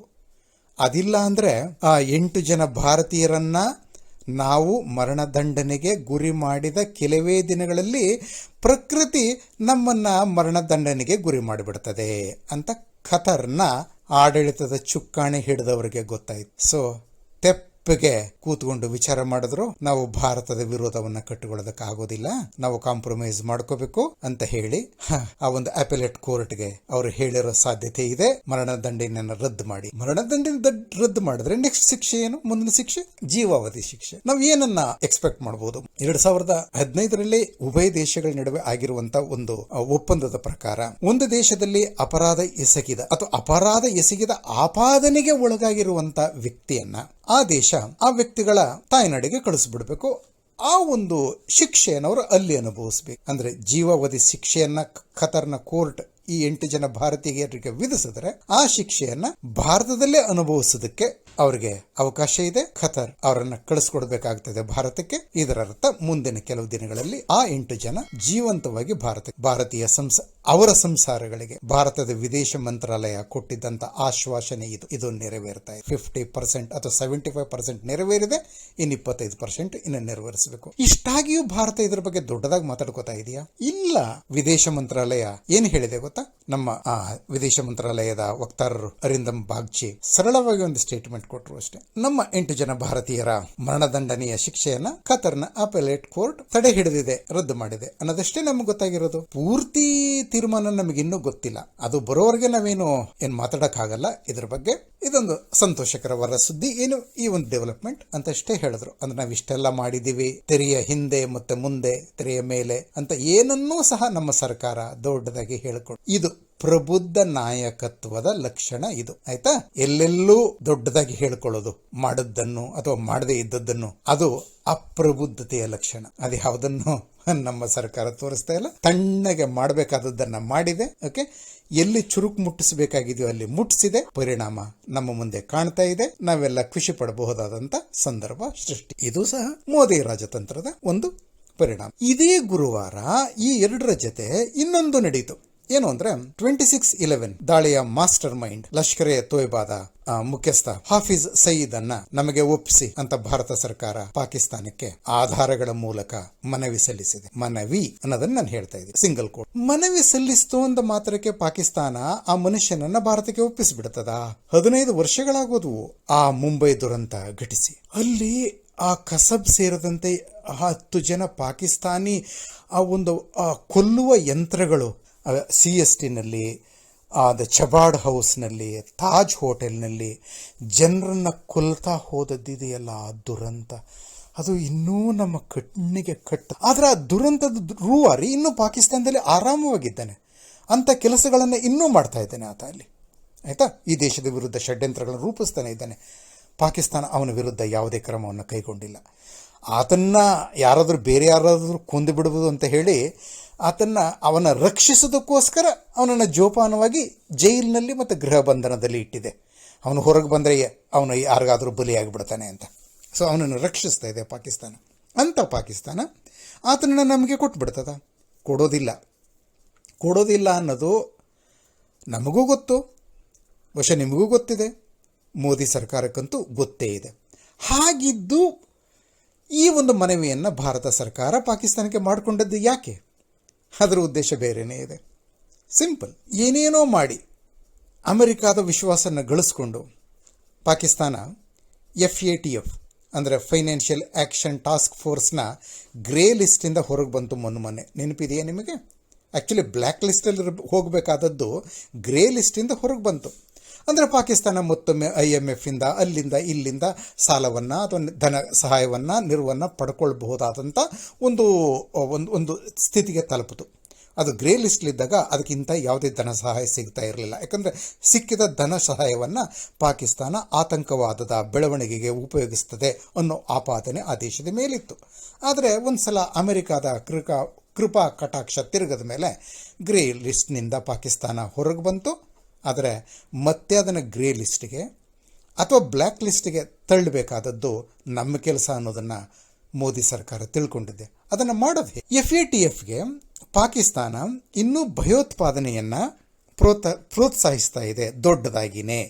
ಅದಿಲ್ಲ ಅಂದರೆ ಆ 8 ಜನ ಭಾರತೀಯರನ್ನ ನಾವು ಮರಣದಂಡನೆಗೆ ಗುರಿ ಮಾಡಿದ ಕೆಲವೇ ದಿನಗಳಲ್ಲಿ ಪ್ರಕೃತಿ ನಮ್ಮನ್ನ ಮರಣದಂಡನೆಗೆ ಗುರಿ ಮಾಡಿಬಿಡ್ತದೆ ಅಂತ ಖತರ್ನ ಆಡಳಿತದ ಚುಕ್ಕಾಣಿ ಹಿಡಿದವರಿಗೆ ಗೊತ್ತಾಯಿತು. ತೆಪ್ಪಗೆ ಕೂತ್ಕೊಂಡು ವಿಚಾರ ಮಾಡಿದ್ರು, ನಾವು ಭಾರತದ ವಿರೋಧವನ್ನ ಕಟ್ಟಿಕೊಳ್ಳೋದಕ್ಕಾಗೋದಿಲ್ಲ, ನಾವು ಕಾಂಪ್ರಮೈಸ್ ಮಾಡ್ಕೋಬೇಕು ಅಂತ ಹೇಳಿ ಆ ಒಂದು ಅಪೆಲೇಟ್ ಕೋರ್ಟ್ಗೆ ಅವರು ಹೇಳಿರೋ ಸಾಧ್ಯತೆ ಇದೆ, ಮರಣದಂಡನೆಯನ್ನು ರದ್ದು ಮಾಡಿ. ಮರಣದಂಡನೆ ರದ್ದು ಮಾಡಿದ್ರೆ ನೆಕ್ಸ್ಟ್ ಶಿಕ್ಷೆ ಏನು? ಮುಂದಿನ ಶಿಕ್ಷೆ ಜೀವಾವಧಿ ಶಿಕ್ಷೆ. ನಾವು ಏನನ್ನ ಎಕ್ಸ್ಪೆಕ್ಟ್ ಮಾಡಬಹುದು? 2015ರಲ್ಲಿ ಉಭಯ ದೇಶಗಳ ನಡುವೆ ಆಗಿರುವಂತಹ ಒಂದು ಒಪ್ಪಂದದ ಪ್ರಕಾರ, ಒಂದು ದೇಶದಲ್ಲಿ ಅಪರಾಧ ಎಸಗಿದ ಆಪಾದನೆಗೆ ಒಳಗಾಗಿರುವಂತ ವ್ಯಕ್ತಿಯನ್ನ ಆ ದೇಶ ಆ ವ್ಯಕ್ತಿಗಳ ತಾಯ್ನಾಡಿಗೆ ಕಳಿಸ್ಬಿಡ್ಬೇಕು. ಆ ಒಂದು ಶಿಕ್ಷೆಯನ್ನು ಅವರು ಅಲ್ಲಿ ಅನುಭವಿಸ್ಬೇಕು. ಅಂದ್ರೆ ಜೀವಾವಧಿ ಶಿಕ್ಷೆಯನ್ನ ಖತರ್ನ ಕೋರ್ಟ್ ಈ 8 ಜನ ಭಾರತೀಯರಿಗೆ ವಿಧಿಸಿದ್ರೆ ಆ ಶಿಕ್ಷೆಯನ್ನ ಭಾರತದಲ್ಲೇ ಅನುಭವಿಸೋದಕ್ಕೆ ಅವರಿಗೆ ಅವಕಾಶ ಇದೆ. ಖತರ್ ಅವರನ್ನ ಕಳಿಸ್ಕೊಡ್ಬೇಕಾಗ್ತದೆ ಭಾರತಕ್ಕೆ. ಇದರ ಅರ್ಥ ಮುಂದಿನ ಕೆಲವು ದಿನಗಳಲ್ಲಿ ಆ 8 ಜನ ಜೀವಂತವಾಗಿ ಭಾರತೀಯ ಅವರ ಸಂಸಾರಗಳಿಗೆ ಭಾರತದ ವಿದೇಶ ಮಂತ್ರಾಲಯ ಕೊಟ್ಟಿದ್ದಂತ ಆಶ್ವಾಸನೆ ಇದು ನೆರವೇರ್ತಾ ಇದೆ. 50% ಅಥವಾ 75% ನೆರವೇರಿದೆ, ಇನ್ನು 25% ಇನ್ನು ನೆರವೇರಿಸಬೇಕು. ಇಷ್ಟಾಗಿಯೂ ಭಾರತ ಇದರ ಬಗ್ಗೆ ದೊಡ್ಡದಾಗಿ ಮಾತಾಡ್ಕೋತಾ ಇದೆಯಾ? ಇಲ್ಲ. ವಿದೇಶ ಮಂತ್ರಾಲಯ ಏನ್ ಹೇಳಿದೆ ಗೊತ್ತಾ? ನಮ್ಮ ವಿದೇಶ ಮಂತ್ರಾಲಯದ ವಕ್ತಾರರು ಅರಿಂದಮ್ ಬಾಗ್ಚಿ ಸರಳವಾಗಿ ಒಂದು ಸ್ಟೇಟ್ಮೆಂಟ್ ಕೊಟ್ಟರು ಅಷ್ಟೇ. ನಮ್ಮ 8 ಜನ ಭಾರತೀಯರ ಮರಣದಂಡನೆಯ ಶಿಕ್ಷೆಯನ್ನ ಖತರ್ನ ಅಪೆಲೇಟ್ ಕೋರ್ಟ್ ತಡೆ ಹಿಡಿದಿದೆ, ರದ್ದು ಮಾಡಿದೆ ಅನ್ನೋದಷ್ಟೇ ನಮ್ಗೆ ಗೊತ್ತಾಗಿರೋದು. ಪೂರ್ತಿ ತೀರ್ಮಾನ ನಮಗೆ ಇನ್ನೂ ಗೊತ್ತಿಲ್ಲ. ಅದು ಬರೋವರೆಗೆ ನಾವೇನು ಮಾತಾಡಕ್ ಆಗಲ್ಲ ಇದ್ರ ಬಗ್ಗೆ. ಇದೊಂದು ಸಂತೋಷಕರವಾದ ಸುದ್ದಿ. ಏನು ಈ ಒಂದು ಡೆವಲಪ್ಮೆಂಟ್ ಅಂತಷ್ಟೇ ಹೇಳಿದ್ರು. ಅಂದ್ರೆ ನಾವಿಷ್ಟೆಲ್ಲ ಮಾಡಿದೀವಿ, ತೆರೆಯ ಹಿಂದೆ ಮತ್ತೆ ಮುಂದೆ, ತೆರೆಯ ಮೇಲೆ ಅಂತ ಏನನ್ನೂ ಸಹ ನಮ್ಮ ಸರ್ಕಾರ ದೊಡ್ಡದಾಗಿ ಹೇಳಿಕೊಡು. ಇದು ಪ್ರಬುದ್ಧ ನಾಯಕತ್ವದ ಲಕ್ಷಣ. ಇದು ಆಯ್ತಾ? ಎಲ್ಲೆಲ್ಲೂ ದೊಡ್ಡದಾಗಿ ಹೇಳ್ಕೊಳ್ಳೋದು, ಮಾಡದ್ದನ್ನು ಅಥವಾ ಮಾಡದೇ ಇದ್ದದ್ದನ್ನು, ಅದು ಅಪ್ರಬುದ್ಧತೆಯ ಲಕ್ಷಣ. ಅದು ಯಾವುದನ್ನು ನಮ್ಮ ಸರ್ಕಾರ ತೋರಿಸ್ತಾ ಇಲ್ಲ. ತಣ್ಣಗೆ ಮಾಡಬೇಕಾದದ್ದನ್ನ ಮಾಡಿದೆ. ಓಕೆ, ಎಲ್ಲಿ ಚುರುಕು ಮುಟ್ಟಿಸಬೇಕಾಗಿದೆಯೋ ಅಲ್ಲಿ ಮುಟ್ಟಿಸಿದೆ. ಪರಿಣಾಮ ನಮ್ಮ ಮುಂದೆ ಕಾಣ್ತಾ ಇದೆ. ನಾವೆಲ್ಲ ಖುಷಿ ಪಡಬಹುದಾದಂತ ಸಂದರ್ಭ ಸೃಷ್ಟಿ. ಇದು ಸಹ ಮೋದಿ ರಾಜತಂತ್ರದ ಒಂದು ಪರಿಣಾಮ. ಇದೇ ಗುರುವಾರ ಈ 2ರ ಜೊತೆ ಇನ್ನೊಂದು ನಡೀತು. ಏನು ಅಂದ್ರೆ 26/11 ದಾಳಿಯ ಮಾಸ್ಟರ್ ಮೈಂಡ್ ಲಷ್ಕರ್ ಎ ತೊಯ್ಬಾದ ಮುಖ್ಯಸ್ಥ ಹಾಫಿಜ್ ಸಯೀದ್ ಅನ್ನ ನಮಗೆ ಒಪ್ಪಿಸಿ ಅಂತ ಭಾರತ ಸರ್ಕಾರ ಪಾಕಿಸ್ತಾನಕ್ಕೆ ಆಧಾರಗಳ ಮೂಲಕ ಮನವಿ ಸಲ್ಲಿಸಿದೆ. ಮನವಿ ಅನ್ನೋದನ್ನ ನಾನು ಹೇಳ್ತಾ ಇದ್ದೀನಿ, ಸಿಂಗಲ್ ಕೋಟ್. ಮನವಿ ಸಲ್ಲಿಸ್ತು ಅಂದ ಮಾತ್ರಕ್ಕೆ ಪಾಕಿಸ್ತಾನ ಆ ಮನುಷ್ಯನನ್ನ ಭಾರತಕ್ಕೆ ಒಪ್ಪಿಸಿಬಿಡ್ತದ? 15 ವರ್ಷಗಳಾಗೋದು ಆ ಮುಂಬೈ ದುರಂತ ಘಟಿಸಿ. ಅಲ್ಲಿ ಆ ಕಸಬ್ ಸೇರಿದಂತೆ 10 ಜನ ಪಾಕಿಸ್ತಾನಿ ಆ ಒಂದು ಕೊಲ್ಲುವ ಯಂತ್ರಗಳು CST ನಲ್ಲಿ, ದ ಚಬಾಡ್ ಹೌಸ್ನಲ್ಲಿ, ತಾಜ್ ಹೋಟೆಲ್ನಲ್ಲಿ ಜನರನ್ನ ಕೊಲ್ತಾ ಹೋದದ್ದಿದೆಯಲ್ಲ, ಆ ದುರಂತ ಅದು ಇನ್ನೂ ನಮ್ಮ ಕಣ್ಣಿಗೆ ಆದ್ರೆ ಆ ದುರಂತದ ರೂವಾರಿ ಇನ್ನೂ ಪಾಕಿಸ್ತಾನದಲ್ಲಿ ಆರಾಮವಾಗಿದ್ದಾನೆ. ಅಂತ ಕೆಲಸಗಳನ್ನ ಇನ್ನೂ ಮಾಡ್ತಾ ಇದ್ದಾನೆ ಆತ ಅಲ್ಲಿ. ಆಯ್ತಾ? ಈ ದೇಶದ ವಿರುದ್ಧ ಷಡ್ಯಂತ್ರಗಳನ್ನು ರೂಪಿಸ್ತಾನೆ ಇದ್ದಾನೆ. ಪಾಕಿಸ್ತಾನ ಅವನ ವಿರುದ್ಧ ಯಾವುದೇ ಕ್ರಮವನ್ನು ಕೈಗೊಂಡಿಲ್ಲ. ಆತನ್ನ ಬೇರೆ ಯಾರಾದ್ರೂ ಕೊಂದು ಬಿಡುವುದು ಅಂತ ಹೇಳಿ ಅವನ ರಕ್ಷಿಸೋದಕ್ಕೋಸ್ಕರ ಅವನನ್ನು ಜೋಪಾನವಾಗಿ ಜೈಲಿನಲ್ಲಿ ಮತ್ತು ಗೃಹ ಬಂಧನದಲ್ಲಿ ಇಟ್ಟಿದೆ. ಅವನು ಹೊರಗೆ ಬಂದರೆ ಅವನು ಯಾರಿಗಾದರೂ ಬಲಿಯಾಗಿಬಿಡ್ತಾನೆ ಅಂತ. ಸೊ ಅವನನ್ನು ರಕ್ಷಿಸ್ತಾ ಇದೆ ಪಾಕಿಸ್ತಾನ. ಅಂತ ಪಾಕಿಸ್ತಾನ ಆತನನ್ನು ನಮಗೆ ಕೊಟ್ಬಿಡ್ತದ? ಕೊಡೋದಿಲ್ಲ ಅನ್ನೋದು ನಮಗೂ ಗೊತ್ತು, ಬಹುಶಃ ನಿಮಗೂ ಗೊತ್ತಿದೆ, ಮೋದಿ ಸರ್ಕಾರಕ್ಕಂತೂ ಗೊತ್ತೇ ಇದೆ. ಹಾಗಿದ್ದು ಈ ಒಂದು ಮನವಿಯನ್ನು ಭಾರತ ಸರ್ಕಾರ ಪಾಕಿಸ್ತಾನಕ್ಕೆ ಮಾಡಿಕೊಂಡದ್ದು ಯಾಕೆ? ಅದರ ಉದ್ದೇಶ ಬೇರೆಯೇ ಇದೆ. ಸಿಂಪಲ್. ಏನೇನೋ ಮಾಡಿ ಅಮೆರಿಕಾದ ವಿಶ್ವಾಸನ ಗಳಿಸ್ಕೊಂಡು ಪಾಕಿಸ್ತಾನ FATF ಅಂದರೆ ಫೈನಾನ್ಷಿಯಲ್ ಆ್ಯಕ್ಷನ್ ಟಾಸ್ಕ್ ಫೋರ್ಸ್ನ ಗ್ರೇ ಲಿಸ್ಟಿಂದ ಹೊರಗೆ ಬಂತು ಮೊನ್ನೆ. ನೆನಪಿದೆಯಾ ನಿಮಗೆ? ಆ್ಯಕ್ಚುಲಿ ಬ್ಲ್ಯಾಕ್ ಲಿಸ್ಟಲ್ಲಿ ಹೋಗಬೇಕಾದದ್ದು ಗ್ರೇ ಲಿಸ್ಟಿಂದ ಹೊರಗೆ ಬಂತು. ಅಂದರೆ ಪಾಕಿಸ್ತಾನ ಮತ್ತೊಮ್ಮೆ IMF ಇಂದ ಅಲ್ಲಿಂದ ಇಲ್ಲಿಂದ ಸಾಲವನ್ನು ಅಥವಾ ಧನ ಸಹಾಯವನ್ನು ನೆರವನ್ನು ಪಡ್ಕೊಳ್ಬಹುದಾದಂಥ ಒಂದು ಸ್ಥಿತಿಗೆ ತಲುಪಿತು. ಅದು ಗ್ರೇ ಲಿಸ್ಟ್ಲಿದ್ದಾಗ ಅದಕ್ಕಿಂತ ಯಾವುದೇ ಧನ ಸಹಾಯ ಸಿಗ್ತಾ ಇರಲಿಲ್ಲ. ಯಾಕಂದರೆ ಸಿಕ್ಕಿದ ಧನ ಸಹಾಯವನ್ನು ಪಾಕಿಸ್ತಾನ ಆತಂಕವಾದದ ಬೆಳವಣಿಗೆಗೆ ಉಪಯೋಗಿಸ್ತದೆ ಅನ್ನೋ ಆಪಾದನೆ ಆ ದೇಶದ ಮೇಲಿತ್ತು. ಆದರೆ ಒಂದು ಸಲ ಅಮೆರಿಕಾದ ಕೃಪಾ ಕಟಾಕ್ಷ ತಿರುಗದ ಮೇಲೆ ಗ್ರೇ ಲಿಸ್ಟ್ನಿಂದ ಪಾಕಿಸ್ತಾನ ಹೊರಗೆ ಬಂತು. ಆದರೆ ಮತ್ತೆ ಅದನ್ನು ಗ್ರೇ ಲಿಸ್ಟಿಗೆ ಅಥವಾ ಬ್ಲ್ಯಾಕ್ ಲಿಸ್ಟಿಗೆ ತಳ್ಳಬೇಕಾದದ್ದು ನಮ್ಮ ಕೆಲಸ ಅನ್ನೋದನ್ನು ಮೋದಿ ಸರ್ಕಾರ ತಿಳ್ಕೊಂಡಿದೆ. ಅದನ್ನು ಮಾಡೋದು FATFಗೆ ಪಾಕಿಸ್ತಾನ ಇನ್ನೂ ಭಯೋತ್ಪಾದನೆಯನ್ನು ಪ್ರೋತ್ಸಾಹಿಸ್ತಾ ಇದೆ ದೊಡ್ಡದಾಗಿನೇ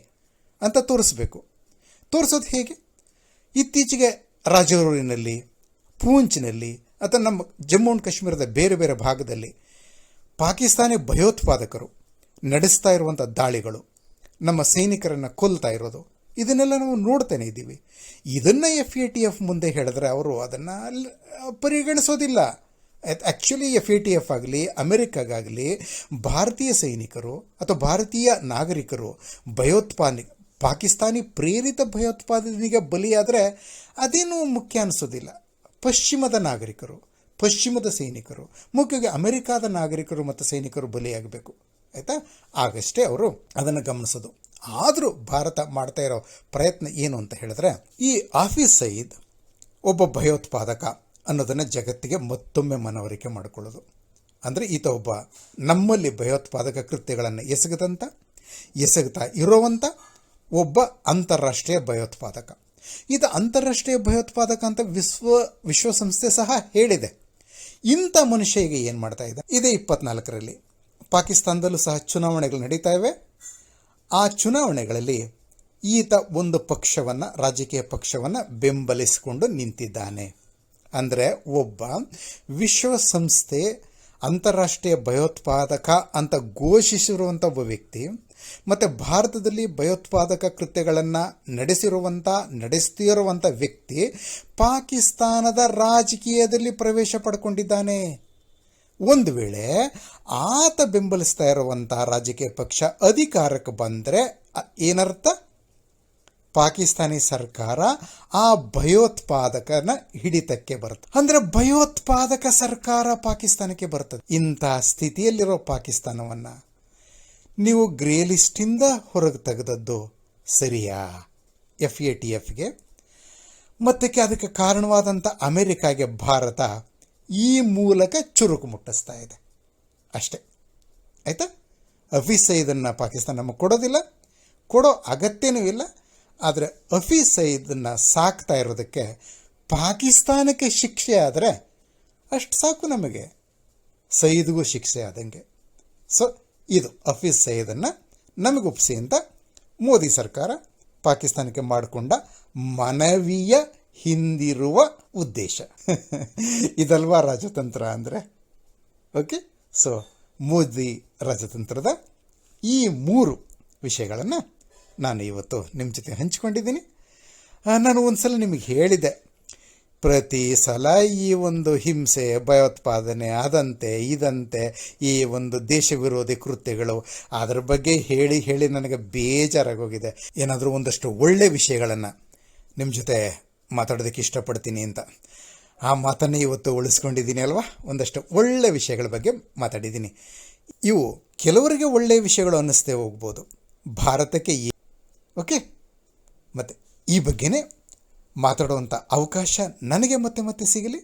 ಅಂತ ತೋರಿಸೋದು ಹೇಗೆ? ಇತ್ತೀಚೆಗೆ ರಾಜೌರಿನಲ್ಲಿ, ಪೂಂಚ್ನಲ್ಲಿ ಅಥವಾ ನಮ್ಮ ಜಮ್ಮು ಆ್ಯಂಡ್ ಕಾಶ್ಮೀರದ ಬೇರೆ ಬೇರೆ ಭಾಗದಲ್ಲಿ ಪಾಕಿಸ್ತಾನಿ ಭಯೋತ್ಪಾದಕರು ನಡೆಸ್ತಾ ಇರುವಂಥ ದಾಳಿಗಳು, ನಮ್ಮ ಸೈನಿಕರನ್ನು ಕೊಲ್ತಾ ಇರೋದು, ಇದನ್ನೆಲ್ಲ ನಾವು ನೋಡ್ತಾನೆ ಇದ್ದೀವಿ. ಇದನ್ನು FATF ಮುಂದೆ ಹೇಳಿದ್ರೆ ಅವರು ಅದನ್ನು ಪರಿಗಣಿಸೋದಿಲ್ಲ. ಆ್ಯಕ್ಚುಲಿ FATF ಆಗಲಿ ಅಮೆರಿಕಾಗಲಿ ಭಾರತೀಯ ಸೈನಿಕರು ಅಥವಾ ಭಾರತೀಯ ನಾಗರಿಕರು ಪಾಕಿಸ್ತಾನಿ ಪ್ರೇರಿತ ಭಯೋತ್ಪಾದನೆಗೆ ಬಲಿಯಾದರೆ ಅದೇನೂ ಮುಖ್ಯ ಅನಿಸೋದಿಲ್ಲ. ಪಶ್ಚಿಮದ ನಾಗರಿಕರು, ಪಶ್ಚಿಮದ ಸೈನಿಕರು, ಮುಖ್ಯವಾಗಿ ಅಮೆರಿಕಾದ ನಾಗರಿಕರು ಮತ್ತು ಸೈನಿಕರು ಬಲಿಯಾಗಬೇಕು. ಆಯಿತಾ? ಆಗಷ್ಟೇ ಅವರು ಅದನ್ನು ಗಮನಿಸೋದು. ಆದರೂ ಭಾರತ ಮಾಡ್ತಾ ಇರೋ ಪ್ರಯತ್ನ ಏನು ಅಂತ ಹೇಳಿದ್ರೆ, ಈ ಹಾಫಿಜ್ ಸಯೀದ್ ಒಬ್ಬ ಭಯೋತ್ಪಾದಕ ಅನ್ನೋದನ್ನು ಜಗತ್ತಿಗೆ ಮತ್ತೊಮ್ಮೆ ಮನವರಿಕೆ ಮಾಡಿಕೊಳ್ಳೋದು. ಅಂದರೆ ಈತ ಒಬ್ಬ ನಮ್ಮಲ್ಲಿ ಭಯೋತ್ಪಾದಕ ಕೃತ್ಯಗಳನ್ನು ಎಸಗುತ್ತಾ ಇರುವಂಥ ಒಬ್ಬ ಅಂತಾರಾಷ್ಟ್ರೀಯ ಭಯೋತ್ಪಾದಕ. ಇದು ಅಂತಾರಾಷ್ಟ್ರೀಯ ಭಯೋತ್ಪಾದಕ ಅಂತ ವಿಶ್ವಸಂಸ್ಥೆ ಸಹ ಹೇಳಿದೆ. ಇಂಥ ಮನುಷ್ಯ ಈಗ ಏನು ಮಾಡ್ತಾ ಇದೆ? ಇದೇ 24ರಲ್ಲಿ ಪಾಕಿಸ್ತಾನದಲ್ಲೂ ಸಹ ಚುನಾವಣೆಗಳು ನಡೀತಾ ಇವೆ. ಆ ಚುನಾವಣೆಗಳಲ್ಲಿ ಈತ ಒಂದು ರಾಜಕೀಯ ಪಕ್ಷವನ್ನು ಬೆಂಬಲಿಸಿಕೊಂಡು ನಿಂತಿದ್ದಾನೆ. ಅಂದರೆ ಒಬ್ಬ ವಿಶ್ವಸಂಸ್ಥೆ ಅಂತಾರಾಷ್ಟ್ರೀಯ ಭಯೋತ್ಪಾದಕ ಅಂತ ಘೋಷಿಸಿರುವಂಥ ಒಬ್ಬ ವ್ಯಕ್ತಿ ಮತ್ತು ಭಾರತದಲ್ಲಿ ಭಯೋತ್ಪಾದಕ ಕೃತ್ಯಗಳನ್ನು ನಡೆಸ್ತಿರುವಂಥ ವ್ಯಕ್ತಿ ಪಾಕಿಸ್ತಾನದ ರಾಜಕೀಯದಲ್ಲಿ ಪ್ರವೇಶ ಪಡ್ಕೊಂಡಿದ್ದಾನೆ. ಒಂದು ವೇಳೆ ಆತ ಬೆಂಬಲಿಸ್ತಾ ಇರುವಂಥ ರಾಜಕೀಯ ಪಕ್ಷ ಅಧಿಕಾರಕ್ಕೆ ಬಂದರೆ ಏನರ್ಥ? ಪಾಕಿಸ್ತಾನಿ ಸರ್ಕಾರ ಆ ಭಯೋತ್ಪಾದಕನ ಹಿಡಿತಕ್ಕೆ ಬರುತ್ತೆ. ಅಂದರೆ ಭಯೋತ್ಪಾದಕ ಸರ್ಕಾರ ಪಾಕಿಸ್ತಾನಕ್ಕೆ ಬರ್ತದೆ. ಇಂಥ ಸ್ಥಿತಿಯಲ್ಲಿರೋ ಪಾಕಿಸ್ತಾನವನ್ನು ನೀವು ಗ್ರೇ ಲಿಸ್ಟಿಂದ ಹೊರಗೆ ತೆಗೆದದ್ದು ಸರಿಯಾ? FATFಗೆ ಮತ್ತು ಅದಕ್ಕೆ ಕಾರಣವಾದಂಥ ಅಮೆರಿಕಾಗೆ ಭಾರತ ಈ ಮೂಲಕ ಚುರುಕು ಮುಟ್ಟಿಸ್ತಾ ಇದೆ ಅಷ್ಟೇ. ಆಯಿತಾ? ಹಫೀಜ್ ಸಯೀದನ್ನು ಪಾಕಿಸ್ತಾನ ನಮಗೆ ಕೊಡೋದಿಲ್ಲ, ಕೊಡೋ ಅಗತ್ಯನೂ ಇಲ್ಲ. ಆದರೆ ಹಫೀಜ್ ಸಯೀದನ್ನು ಸಾಕ್ತಾ ಇರೋದಕ್ಕೆ ಪಾಕಿಸ್ತಾನಕ್ಕೆ ಶಿಕ್ಷೆ ಆದರೆ ಅಷ್ಟು ಸಾಕು, ನಮಗೆ ಸಯೀದ್ಗೂ ಶಿಕ್ಷೆ ಆದಂಗೆ. ಸೊ ಇದು ಹಫೀಜ್ ಸಯೀದನ್ನು ನಮಗೆ ಒಪ್ಪಿಸಿ ಅಂತ ಮೋದಿ ಸರ್ಕಾರ ಪಾಕಿಸ್ತಾನಕ್ಕೆ ಮಾಡಿಕೊಂಡ ಮನವಿಯ ಹಿಂದಿರುವ ಉದ್ದೇಶ. ಇದಲ್ವಾ ರಾಜತಂತ್ರ ಅಂದರೆ? ಓಕೆ, ಸೊ ಮೋದಿ ರಾಜತಂತ್ರದ ಈ 3 ವಿಷಯಗಳನ್ನು ನಾನು ಇವತ್ತು ನಿಮ್ಮ ಜೊತೆ ಹಂಚಿಕೊಂಡಿದ್ದೀನಿ. ನಾನು ಒಂದು ಸಲ ನಿಮಗೆ ಹೇಳಿದೆ, ಪ್ರತಿ ಸಲ ಈ ಒಂದು ಹಿಂಸೆ, ಭಯೋತ್ಪಾದನೆ, ಅದಂತೆ ಇದಂತೆ ಈ ಒಂದು ದೇಶ ವಿರೋಧಿ ಕೃತ್ಯಗಳು, ಅದರ ಬಗ್ಗೆ ಹೇಳಿ ನನಗೆ ಬೇಜಾರಾಗೋಗಿದೆ. ಏನಾದರೂ ಒಂದಷ್ಟು ಒಳ್ಳೆ ವಿಷಯಗಳನ್ನು ನಿಮ್ಮ ಜೊತೆ ಮಾತಾಡೋದಕ್ಕೆ ಇಷ್ಟಪಡ್ತೀನಿ ಅಂತ ಆ ಮಾತನ್ನೇ ಇವತ್ತು ಉಳಿಸ್ಕೊಂಡಿದ್ದೀನಿ ಅಲ್ವಾ. ಒಂದಷ್ಟು ಒಳ್ಳೆ ವಿಷಯಗಳ ಬಗ್ಗೆ ಮಾತಾಡಿದ್ದೀನಿ. ಇವು ಕೆಲವರಿಗೆ ಒಳ್ಳೆಯ ವಿಷಯಗಳು ಅನ್ನಿಸ್ತೇ ಹೋಗ್ಬೋದು, ಭಾರತಕ್ಕೆ ಓಕೆ. ಮತ್ತು ಈ ಬಗ್ಗೆನೇ ಮಾತಾಡುವಂಥ ಅವಕಾಶ ನನಗೆ ಮತ್ತೆ ಸಿಗಲಿ,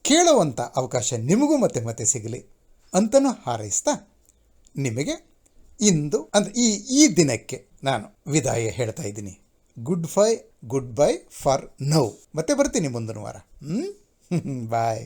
ಕೇಳುವಂಥ ಅವಕಾಶ ನಿಮಗೂ ಮತ್ತೆ ಸಿಗಲಿ ಅಂತಲೂ ಹಾರೈಸ್ತಾ ನಿಮಗೆ ಇಂದು ಅಂದರೆ ಈ ದಿನಕ್ಕೆ ನಾನು ವಿದಾಯ ಹೇಳ್ತಾ ಇದ್ದೀನಿ. Good bye for now. ಮತ್ತೆ ಬರ್ತೀನಿ ಮುಂದಿನ ವಾರ. ಬಾಯ್.